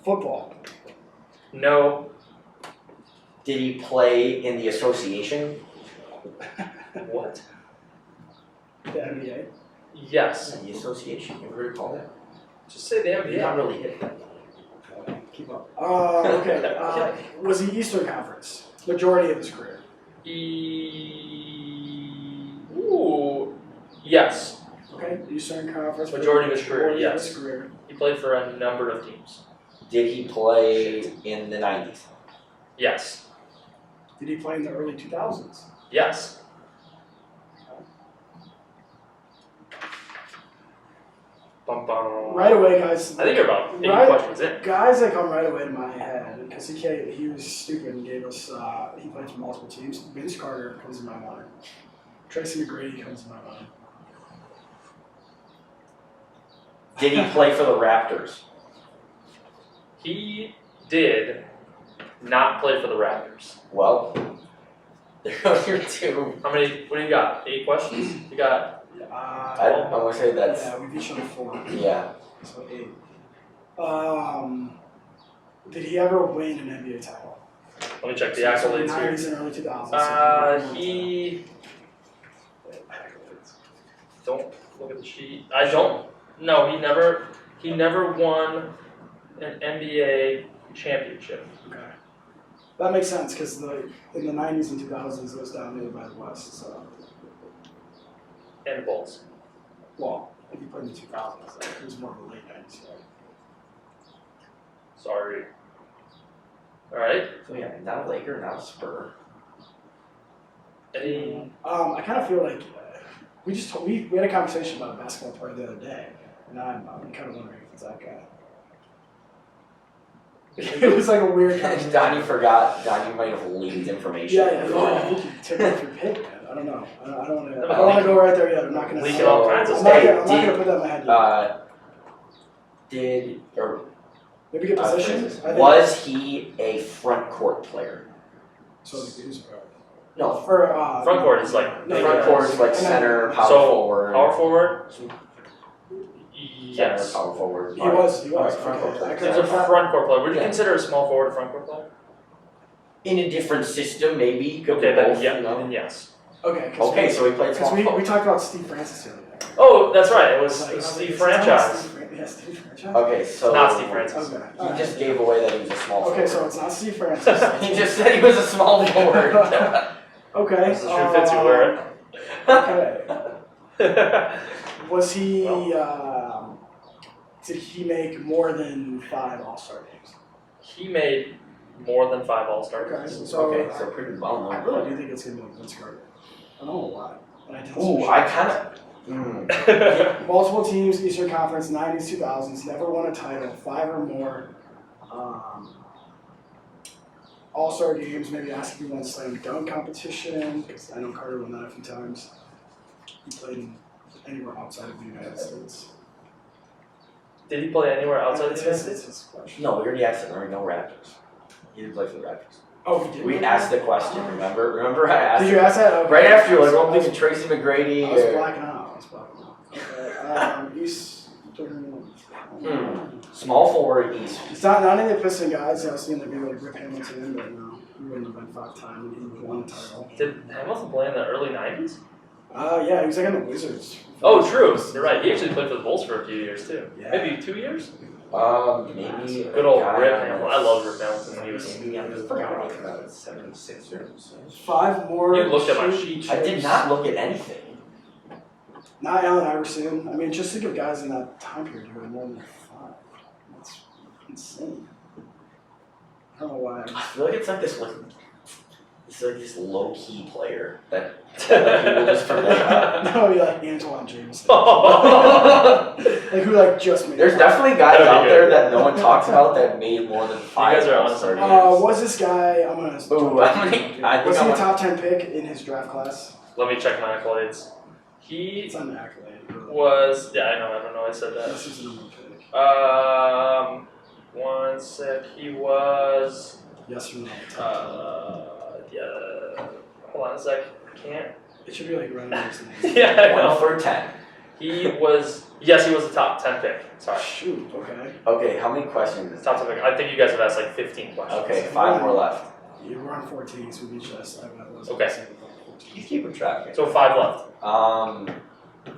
[SPEAKER 2] Football.
[SPEAKER 1] No.
[SPEAKER 3] Did he play in the association?
[SPEAKER 1] What?
[SPEAKER 2] The NBA.
[SPEAKER 1] Yes.
[SPEAKER 3] The association, you ever call that?
[SPEAKER 1] Just say the
[SPEAKER 3] You're
[SPEAKER 1] NBA.
[SPEAKER 3] not really hit that.
[SPEAKER 2] Keep up. Okay. Was he Eastern Conference? Majority of his career.
[SPEAKER 1] Ooh. Yes.
[SPEAKER 2] Okay. Eastern Conference.
[SPEAKER 1] Majority of his career,
[SPEAKER 2] majority of
[SPEAKER 1] yes.
[SPEAKER 2] his career.
[SPEAKER 1] He played for a number of teams.
[SPEAKER 3] Did he play in the 90s?
[SPEAKER 1] Yes.
[SPEAKER 2] Did he play in the early 2000s?
[SPEAKER 1] Yes. Bum, bum.
[SPEAKER 2] Right away, guys.
[SPEAKER 1] I think you're about 8 questions in.
[SPEAKER 2] Guys that come right away to my head because he was stupid and gave us. He played for multiple teams. Vince Carter comes to my mind. Tracy McGrady comes to my mind.
[SPEAKER 3] Did he play for the Raptors?
[SPEAKER 1] He did not play for the Raptors.
[SPEAKER 3] Well, there goes your 2.
[SPEAKER 1] How many? What do you got? 8 questions? You got.
[SPEAKER 3] I'm gonna say that's.
[SPEAKER 2] Yeah, we've each done 4.
[SPEAKER 3] Yeah.
[SPEAKER 2] So 8. Did he ever win an NBA title?
[SPEAKER 1] Let me check the accolades here.
[SPEAKER 2] 90s and early 2000s.
[SPEAKER 1] He. Don't look at the sheet. I don't. No, he never. He never won an NBA championship.
[SPEAKER 2] Okay. That makes sense because in the 90s and 2000s it was dominated by the West. So.
[SPEAKER 1] And the Bulls.
[SPEAKER 2] Well, if you put in the 2000s, it was more of the late 90s. Right?
[SPEAKER 1] Sorry. All right.
[SPEAKER 3] So yeah, not a Laker, not a Spur.
[SPEAKER 1] Any?
[SPEAKER 2] I kind of feel like we had a conversation about a basketball player the other day, and I'm kind of wondering if it's that guy. It was like a weird conversation.
[SPEAKER 3] Donnie might have leaked information.
[SPEAKER 2] Yeah. I think you took off your pick, man. I don't know. I don't want to go right there yet. I'm not going to.
[SPEAKER 1] Leaking all kinds of
[SPEAKER 2] I'm
[SPEAKER 1] stuff.
[SPEAKER 2] not going to put that in my head yet. Maybe get position. I think-
[SPEAKER 3] Was he a front court player?
[SPEAKER 2] So he was
[SPEAKER 3] No.
[SPEAKER 2] for
[SPEAKER 1] Front court is like
[SPEAKER 3] Front court is like center, power
[SPEAKER 1] So,
[SPEAKER 3] forward.
[SPEAKER 1] power forward.
[SPEAKER 3] Center,
[SPEAKER 1] Yes.
[SPEAKER 3] power forward.
[SPEAKER 2] He was.
[SPEAKER 3] Alright,
[SPEAKER 2] Okay.
[SPEAKER 3] front court player.
[SPEAKER 2] I could
[SPEAKER 1] He's a
[SPEAKER 2] have that.
[SPEAKER 1] front court player. Would you
[SPEAKER 3] Yeah.
[SPEAKER 1] consider a small forward a front court player?
[SPEAKER 3] In a different system, maybe. Could
[SPEAKER 1] Okay,
[SPEAKER 3] be
[SPEAKER 1] then
[SPEAKER 3] both,
[SPEAKER 1] yeah,
[SPEAKER 3] you know?
[SPEAKER 1] then yes.
[SPEAKER 2] Okay.
[SPEAKER 3] Okay, so he played
[SPEAKER 2] Because
[SPEAKER 3] small
[SPEAKER 2] we
[SPEAKER 3] forward.
[SPEAKER 2] talked about Steve Francis the other day.
[SPEAKER 1] Oh, that's right. It was
[SPEAKER 2] Like,
[SPEAKER 1] Steve
[SPEAKER 2] it's not
[SPEAKER 1] Franchise.
[SPEAKER 2] Yeah, Steve Franchise.
[SPEAKER 3] Okay, so
[SPEAKER 1] Not Steve Francis.
[SPEAKER 2] Okay.
[SPEAKER 3] he just gave away that he was a small forward.
[SPEAKER 2] Okay, so it's not Steve Francis.
[SPEAKER 3] He just said he was a small forward.
[SPEAKER 2] Okay.
[SPEAKER 1] This is shoe fits you wear
[SPEAKER 2] Okay.
[SPEAKER 1] it.
[SPEAKER 2] Was he? Did he make more than 5 All-Star games?
[SPEAKER 1] He made more than 5 All-Star
[SPEAKER 2] Okay.
[SPEAKER 1] games.
[SPEAKER 2] So
[SPEAKER 3] Okay, so pretty well
[SPEAKER 2] I
[SPEAKER 3] known.
[SPEAKER 2] really do think it's gonna be Vince Carter. I don't know why. But I did some
[SPEAKER 3] Ooh,
[SPEAKER 2] shit.
[SPEAKER 3] I kind of.
[SPEAKER 2] Multiple teams, Eastern Conference, 90s, 2000s, never won a title, 5 or more. All-Star games, maybe ask if he won slam dunk competition, because I know Carter won that a few times. He played in anywhere outside of the United States.
[SPEAKER 1] Did he play anywhere outside the United
[SPEAKER 2] It's
[SPEAKER 1] States?
[SPEAKER 2] his question.
[SPEAKER 3] No, we already asked him. There were no Raptors. He didn't play for the Raptors.
[SPEAKER 2] Oh, he did.
[SPEAKER 3] We asked the question, remember? Remember I asked
[SPEAKER 2] Did you ask that? Okay.
[SPEAKER 3] right after you were like, well,
[SPEAKER 2] I
[SPEAKER 3] I'm
[SPEAKER 2] was-
[SPEAKER 3] thinking Tracy McGrady
[SPEAKER 2] I was
[SPEAKER 3] or
[SPEAKER 2] blacking out. Okay. Eastern.
[SPEAKER 3] small forward East.
[SPEAKER 2] It's not any of the Piston guys. I was seeing like maybe like Rip Hamilton, but no, he wouldn't have been 5-time and he won a title.
[SPEAKER 1] Did Hamilton play in the early 90s?
[SPEAKER 2] Yeah, he was like on the Wizards.
[SPEAKER 1] Oh, true. You're right. He actually played for the Bulls for a few years, too.
[SPEAKER 2] Yeah.
[SPEAKER 1] Maybe 2 years?
[SPEAKER 3] Maybe
[SPEAKER 1] Good old
[SPEAKER 3] guy
[SPEAKER 1] Rip
[SPEAKER 3] on
[SPEAKER 1] Hamilton.
[SPEAKER 3] the-
[SPEAKER 1] I love Rip Hamilton when he was.
[SPEAKER 3] Maybe I'm just forgot about 76ers.
[SPEAKER 2] 5 more.
[SPEAKER 1] You looked at my
[SPEAKER 2] cheap
[SPEAKER 1] sheet.
[SPEAKER 3] I did
[SPEAKER 2] chips.
[SPEAKER 3] not look at anything.
[SPEAKER 2] Not Allen Iverson. I mean, just think of guys in that time period who had more than 5. That's insane. I don't know why.
[SPEAKER 3] I feel like it's like this this low key player that like, people just forget.
[SPEAKER 2] No, you're like Antoine Jameson.
[SPEAKER 1] Oh.
[SPEAKER 2] Like who like just made.
[SPEAKER 3] There's
[SPEAKER 2] it.
[SPEAKER 3] definitely guys
[SPEAKER 1] That'd be
[SPEAKER 3] out
[SPEAKER 1] good.
[SPEAKER 3] there that no one talks about that made more than 5
[SPEAKER 1] guys are
[SPEAKER 3] All-Star
[SPEAKER 1] awesome.
[SPEAKER 3] games.
[SPEAKER 2] Was this guy? I'm gonna.
[SPEAKER 3] Ooh, I think
[SPEAKER 2] Was he
[SPEAKER 3] I'm
[SPEAKER 2] a top 10 pick in his draft class?
[SPEAKER 1] Let me check my accolades. He
[SPEAKER 2] It's not an accolade. Really.
[SPEAKER 1] was. Yeah, I don't know I said
[SPEAKER 2] This
[SPEAKER 1] that.
[SPEAKER 2] is a number pick.
[SPEAKER 1] One sec. He was.
[SPEAKER 2] Yes or no?
[SPEAKER 1] Yeah. Hold on a sec. I can't.
[SPEAKER 2] It should be like running or something.
[SPEAKER 1] Yeah, I
[SPEAKER 3] one
[SPEAKER 1] know.
[SPEAKER 3] for 10.
[SPEAKER 1] He was. Yes, he was a top 10 pick. Sorry.
[SPEAKER 2] Shoot. Okay.
[SPEAKER 3] Okay, how many questions is
[SPEAKER 1] Top 10 pick. I think you guys have asked like 15 questions.
[SPEAKER 3] Okay, 5 more left.
[SPEAKER 2] You were on 14, so we each asked.
[SPEAKER 1] Okay.
[SPEAKER 3] He's keeping track.
[SPEAKER 1] So 5 left.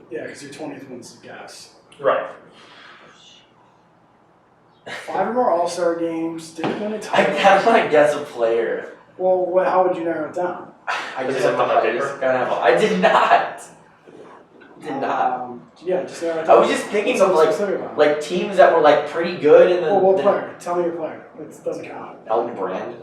[SPEAKER 2] Yeah, because your 20th one's gas.
[SPEAKER 1] Right.
[SPEAKER 2] 5 or more All-Star games. Didn't win a
[SPEAKER 3] I
[SPEAKER 2] title.
[SPEAKER 3] kind of like guess a player.
[SPEAKER 2] Well, how would you narrow it down?
[SPEAKER 3] I
[SPEAKER 1] Does
[SPEAKER 3] just
[SPEAKER 1] he have
[SPEAKER 3] have
[SPEAKER 1] it on
[SPEAKER 3] to.
[SPEAKER 1] that
[SPEAKER 3] I just
[SPEAKER 1] paper?
[SPEAKER 3] gotta have. I did not. Did not.
[SPEAKER 2] Yeah, just narrow it
[SPEAKER 3] I
[SPEAKER 2] down.
[SPEAKER 3] was just thinking
[SPEAKER 2] What's
[SPEAKER 3] of
[SPEAKER 2] so
[SPEAKER 3] like
[SPEAKER 2] specific about it?
[SPEAKER 3] like teams that were like pretty good and then.
[SPEAKER 2] Well, what
[SPEAKER 3] then
[SPEAKER 2] player? Tell me your player. It doesn't count.
[SPEAKER 3] Elton Brand.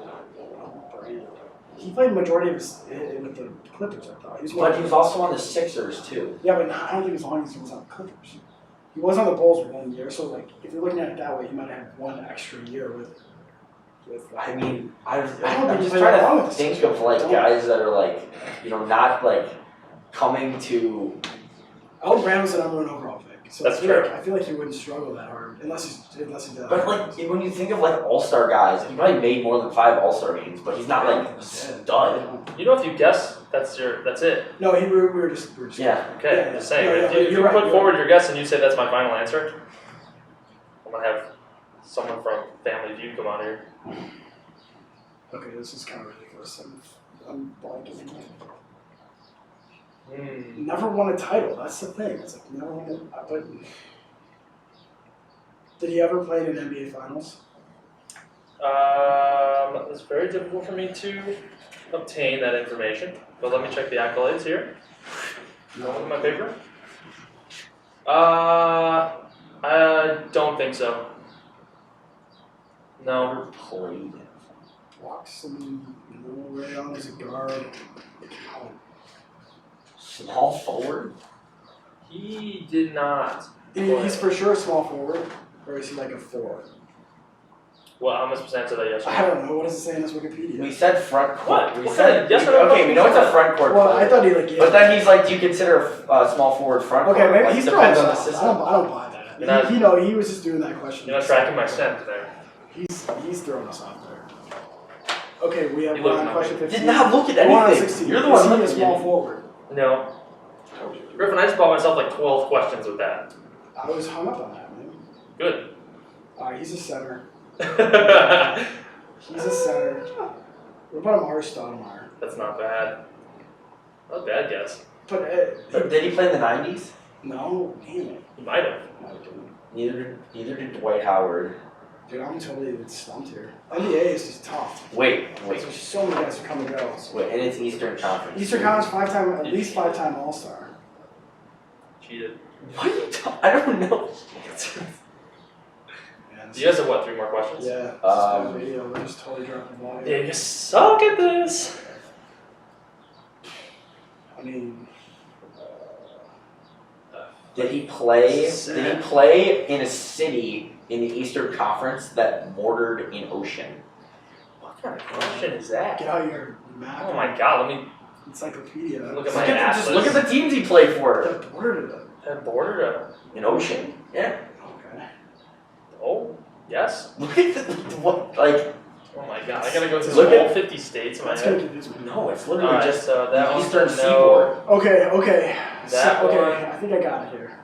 [SPEAKER 2] He played majority of his with the Clippers, I thought.
[SPEAKER 3] But he was also on the Sixers too.
[SPEAKER 2] Yeah, but I don't think as long as he was on the Clippers. He was on the Bulls 1 year, so like if you're looking at it that way, he might have had 1 extra year with.
[SPEAKER 3] I mean, I'm
[SPEAKER 2] think
[SPEAKER 3] just
[SPEAKER 2] he's playing wrong
[SPEAKER 3] trying
[SPEAKER 2] with
[SPEAKER 3] to
[SPEAKER 2] this.
[SPEAKER 3] think of like guys that are like, you know, not like coming to.
[SPEAKER 2] Elton Brand was the #1 overall pick, so
[SPEAKER 1] That's
[SPEAKER 2] I feel
[SPEAKER 1] true.
[SPEAKER 2] I feel like he wouldn't struggle that hard unless he did.
[SPEAKER 3] But like when you think of like All-Star guys, he probably made more than 5 All-Star games, but he's not like a stud.
[SPEAKER 1] You know, if you guess, that's it.
[SPEAKER 2] No, we were just.
[SPEAKER 3] Yeah.
[SPEAKER 1] Okay,
[SPEAKER 2] Yeah,
[SPEAKER 1] I'm just
[SPEAKER 2] yeah.
[SPEAKER 1] saying.
[SPEAKER 2] Yeah,
[SPEAKER 1] if
[SPEAKER 2] yeah,
[SPEAKER 1] you, if
[SPEAKER 2] you're
[SPEAKER 1] you
[SPEAKER 2] right,
[SPEAKER 1] put
[SPEAKER 2] you're
[SPEAKER 1] forward
[SPEAKER 2] right.
[SPEAKER 1] your guess and you say that's my final answer, I'm gonna have someone from Family Feud come on here.
[SPEAKER 2] Okay, this is kind of ridiculous. I'm blanking. Never won a title. That's the thing. It's like never won. But did he ever play in an NBA Finals?
[SPEAKER 1] It's very difficult for me to obtain that information, but let me check the accolades here. Look at my paper. I don't think so. No.
[SPEAKER 3] Never played.
[SPEAKER 2] Walks and Ray Allen as a guard.
[SPEAKER 3] Small forward.
[SPEAKER 1] He did not.
[SPEAKER 2] He's for sure a small forward, or is he like a 4?
[SPEAKER 1] Well, how much percent of that yes or
[SPEAKER 2] I
[SPEAKER 1] no?
[SPEAKER 2] don't know. What does it say in this Wikipedia?
[SPEAKER 3] We said front court.
[SPEAKER 1] What?
[SPEAKER 3] We
[SPEAKER 1] What
[SPEAKER 3] said
[SPEAKER 1] kind of yes or no
[SPEAKER 3] okay. We know it's a front court
[SPEAKER 2] Well,
[SPEAKER 3] player.
[SPEAKER 2] I thought he like. Yeah.
[SPEAKER 3] But then he's like, do you consider a small forward front
[SPEAKER 2] Okay,
[SPEAKER 3] court?
[SPEAKER 2] maybe
[SPEAKER 3] Like,
[SPEAKER 2] he's
[SPEAKER 3] depends
[SPEAKER 2] throwing
[SPEAKER 3] on the
[SPEAKER 2] shots.
[SPEAKER 3] system.
[SPEAKER 2] I don't buy that.
[SPEAKER 1] You're not-
[SPEAKER 2] He was just doing that question.
[SPEAKER 1] You're not tracking my scent there.
[SPEAKER 2] He's throwing us off there. Okay, we have
[SPEAKER 1] You looked at
[SPEAKER 2] question 15.
[SPEAKER 3] Did not look at
[SPEAKER 2] We're on
[SPEAKER 3] anything.
[SPEAKER 2] 16.
[SPEAKER 3] You're the
[SPEAKER 2] Is
[SPEAKER 3] one
[SPEAKER 2] he
[SPEAKER 3] looking
[SPEAKER 2] a
[SPEAKER 3] at
[SPEAKER 2] small
[SPEAKER 3] it.
[SPEAKER 2] forward?
[SPEAKER 1] No. Griffin, I just bought myself like 12 questions with that.
[SPEAKER 2] I was hung up on that, man.
[SPEAKER 1] Good.
[SPEAKER 2] He's a center.
[SPEAKER 1] That's
[SPEAKER 2] He's a center. What about Amari Stoudemire?
[SPEAKER 1] not bad. Not a bad guess.
[SPEAKER 2] But
[SPEAKER 3] Did he play in the 90s?
[SPEAKER 2] no, damn it.
[SPEAKER 1] He might have.
[SPEAKER 2] No, he didn't.
[SPEAKER 3] Neither did Dwight Howard.
[SPEAKER 2] Dude, I'm totally stumped here. NBA is just tough.
[SPEAKER 3] Wait.
[SPEAKER 2] There's so many guys who come and go.
[SPEAKER 3] Wait, and it's Eastern Conference.
[SPEAKER 2] Eastern Conference at least five-time All-Star.
[SPEAKER 1] Cheated.
[SPEAKER 3] What are you talking? I don't know.
[SPEAKER 2] Man,
[SPEAKER 1] You guys have what, 3 more questions?
[SPEAKER 2] Yeah. It's just bad video. We're just totally dropping the ball
[SPEAKER 1] Yeah,
[SPEAKER 2] here.
[SPEAKER 1] you suck at this.
[SPEAKER 2] I mean,
[SPEAKER 3] Did he play in a city in the Eastern Conference that bordered an ocean?
[SPEAKER 1] What kind of question is that?
[SPEAKER 2] get out your map.
[SPEAKER 1] Oh my god, let me
[SPEAKER 2] Encyclopedia.
[SPEAKER 1] look at my atlas.
[SPEAKER 3] Just look at the teams he played for.
[SPEAKER 2] That bordered it.
[SPEAKER 1] That border
[SPEAKER 3] An ocean. Yeah.
[SPEAKER 2] Okay.
[SPEAKER 1] Oh, yes.
[SPEAKER 3] Look at what like.
[SPEAKER 1] Oh my god, I gotta go through
[SPEAKER 3] Look
[SPEAKER 1] all
[SPEAKER 3] at-
[SPEAKER 1] 50 states in my
[SPEAKER 2] That's gonna
[SPEAKER 1] head.
[SPEAKER 2] confuse me.
[SPEAKER 3] No, it's literally
[SPEAKER 1] Alright,
[SPEAKER 3] just
[SPEAKER 1] so that
[SPEAKER 3] the
[SPEAKER 1] one's
[SPEAKER 3] Eastern
[SPEAKER 1] a
[SPEAKER 3] Seaboard.
[SPEAKER 2] Okay.
[SPEAKER 1] That
[SPEAKER 2] okay,
[SPEAKER 1] one.
[SPEAKER 2] I think I got it here.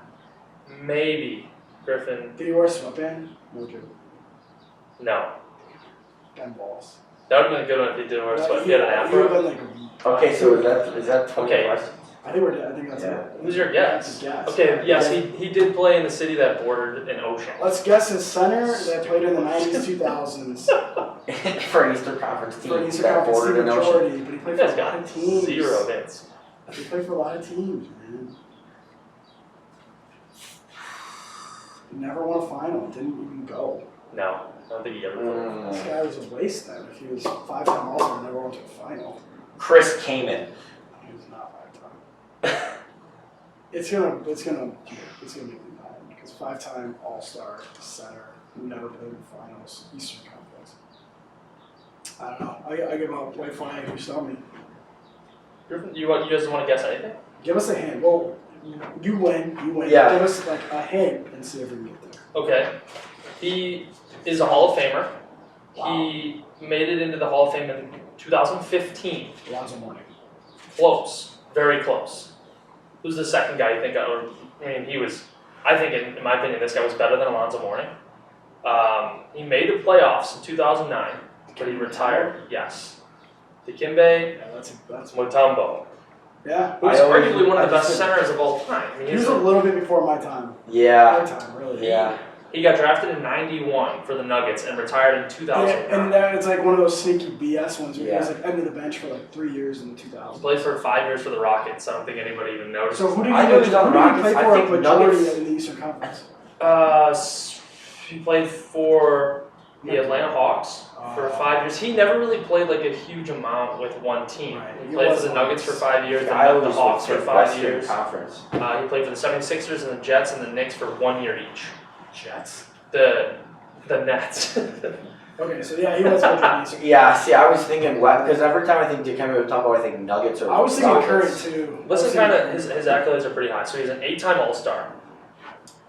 [SPEAKER 1] Maybe. Griffin.
[SPEAKER 2] Did he wear a sweatband? Okay.
[SPEAKER 1] No.
[SPEAKER 2] And balls.
[SPEAKER 1] That would have been a good one if he did wear a sweat. If he had an
[SPEAKER 2] He would've
[SPEAKER 1] afro.
[SPEAKER 2] been like,
[SPEAKER 3] Okay, so is that 20
[SPEAKER 1] Okay.
[SPEAKER 3] questions?
[SPEAKER 2] I think that's
[SPEAKER 3] Yeah.
[SPEAKER 2] it.
[SPEAKER 1] Who's your
[SPEAKER 2] That's
[SPEAKER 1] guess?
[SPEAKER 2] a guess.
[SPEAKER 1] Okay, yes, he did play in the city that bordered an ocean.
[SPEAKER 2] Let's guess his center that played in the 90s, 2000s.
[SPEAKER 3] For an Eastern Conference team
[SPEAKER 2] For an Eastern
[SPEAKER 3] that
[SPEAKER 2] Conference
[SPEAKER 3] bordered
[SPEAKER 2] team
[SPEAKER 3] an ocean.
[SPEAKER 2] majority, but he
[SPEAKER 1] You
[SPEAKER 2] played for
[SPEAKER 1] guys
[SPEAKER 2] a lot
[SPEAKER 1] got
[SPEAKER 2] of teams.
[SPEAKER 1] 0 hits.
[SPEAKER 2] He played for a lot of teams, man. He never won a final, didn't even go.
[SPEAKER 1] No, I don't think he ever played.
[SPEAKER 2] This guy was a waste then. If he was 5-time All-Star and never went to a final.
[SPEAKER 3] Chris Kaman.
[SPEAKER 2] He was not 5-time. It's gonna make me mad because 5-time All-Star center who never played in finals, Eastern Conference. I don't know. I give up. White flag. You stumped me.
[SPEAKER 1] Griffin, you guys want to guess anything?
[SPEAKER 2] Give us a hint. Well, you win.
[SPEAKER 3] Yeah.
[SPEAKER 2] Give us like a hint and see if we can get there.
[SPEAKER 1] Okay. He is a Hall of Famer.
[SPEAKER 2] Wow.
[SPEAKER 1] He made it into the Hall of Fame in 2015.
[SPEAKER 2] Alonzo Mourning.
[SPEAKER 1] Close. Very close. Who's the second guy you think? He was, I think, in my opinion, this guy was better than Alonzo Mourning. He made the playoffs in 2009, but he retired. Yes. Dikembe
[SPEAKER 2] Yeah, that's
[SPEAKER 1] Mutombo,
[SPEAKER 2] yeah.
[SPEAKER 1] who's
[SPEAKER 3] I always-
[SPEAKER 1] arguably one of the
[SPEAKER 3] I
[SPEAKER 1] best
[SPEAKER 3] just-
[SPEAKER 1] centers of all time. I mean,
[SPEAKER 2] He was a little bit before my time.
[SPEAKER 3] Yeah.
[SPEAKER 2] My time, really.
[SPEAKER 3] Yeah.
[SPEAKER 1] he got drafted in 91 for the Nuggets and retired in
[SPEAKER 2] Yeah,
[SPEAKER 1] 2009.
[SPEAKER 2] and that, it's like one of those sneaky BS ones where
[SPEAKER 3] Yeah.
[SPEAKER 2] he was like under the bench for like 3 years in the
[SPEAKER 1] He
[SPEAKER 2] 2000s.
[SPEAKER 1] played for 5 years for the Rockets. I don't think anybody even noticed.
[SPEAKER 2] So who did
[SPEAKER 3] I
[SPEAKER 2] he
[SPEAKER 3] know he's on the
[SPEAKER 2] play
[SPEAKER 3] Rockets. I
[SPEAKER 2] for a
[SPEAKER 3] think
[SPEAKER 2] majority
[SPEAKER 3] Nuggets-
[SPEAKER 2] in the Eastern Conference?
[SPEAKER 1] He played for the Atlanta Hawks for 5 years. He never really played like a huge amount with one team.
[SPEAKER 2] Right.
[SPEAKER 1] He
[SPEAKER 2] He
[SPEAKER 1] played
[SPEAKER 2] was
[SPEAKER 1] for the
[SPEAKER 2] the
[SPEAKER 1] Nuggets for
[SPEAKER 2] Hawks.
[SPEAKER 1] 5 years,
[SPEAKER 3] I
[SPEAKER 1] then the
[SPEAKER 3] always
[SPEAKER 1] Hawks for
[SPEAKER 3] would say
[SPEAKER 1] 5
[SPEAKER 3] Western
[SPEAKER 1] years.
[SPEAKER 3] Conference.
[SPEAKER 1] He played for the 76ers and the Jets and the Knicks for 1 year each.
[SPEAKER 2] Jets.
[SPEAKER 1] The Nets.
[SPEAKER 2] Okay, so yeah, he was good in the Eastern.
[SPEAKER 3] Yeah, see, I was thinking because every time I think Dikembe Mutombo, I think Nuggets or
[SPEAKER 2] I was thinking Curry
[SPEAKER 3] Rockets.
[SPEAKER 2] too.
[SPEAKER 1] Listen, kind of his accolades are pretty high. So he's an 8-time All-Star,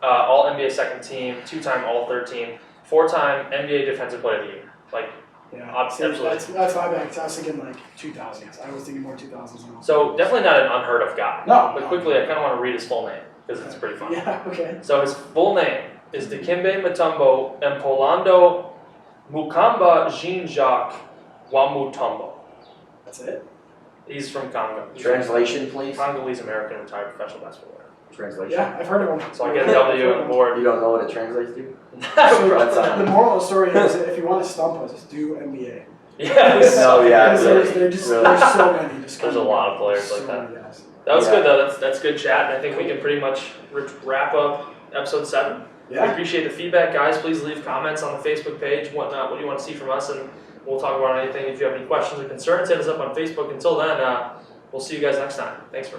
[SPEAKER 1] All NBA Second Team, 2-time All-13, 4-time NBA Defensive Player of the Year. Like,
[SPEAKER 2] Yeah,
[SPEAKER 1] Absolutely.
[SPEAKER 2] that's my bad. 'Cause I was thinking like 2000s. I was thinking more 2000s. Than
[SPEAKER 1] so definitely not an unheard of guy.
[SPEAKER 2] No.
[SPEAKER 1] But quickly, I kind of want to read his full name because it's pretty fun.
[SPEAKER 2] Yeah. Okay.
[SPEAKER 1] So his full name is Dikembe Mutombo Mpolando Mukamba Jean-Jacques Wamutombo.
[SPEAKER 2] That's it.
[SPEAKER 1] He's from Congo. He's
[SPEAKER 3] Translation, please.
[SPEAKER 1] Congolese American retired professional basketball player.
[SPEAKER 3] Translation.
[SPEAKER 2] Yeah, I've heard of him.
[SPEAKER 1] So I get a W on board.
[SPEAKER 3] You don't know what it translates to?
[SPEAKER 2] So
[SPEAKER 3] That's
[SPEAKER 2] the moral of the story is that if you want to stump us, do NBA.
[SPEAKER 1] Yes.
[SPEAKER 3] No, yeah,
[SPEAKER 2] Because
[SPEAKER 3] really,
[SPEAKER 2] there's
[SPEAKER 3] really.
[SPEAKER 2] so many. Just
[SPEAKER 1] There's a lot of players like that.
[SPEAKER 2] many guys.
[SPEAKER 1] That was
[SPEAKER 3] Yeah.
[SPEAKER 1] good though. That's good chat, and I think we can pretty much wrap up episode 7. We
[SPEAKER 2] Yeah.
[SPEAKER 1] appreciate the feedback, guys. Please leave comments on the Facebook page, whatnot. What do you want to see from us, and we'll talk about anything. If you have any questions or concerns, hit us up on Facebook. Until then, we'll see you guys next time. Thanks for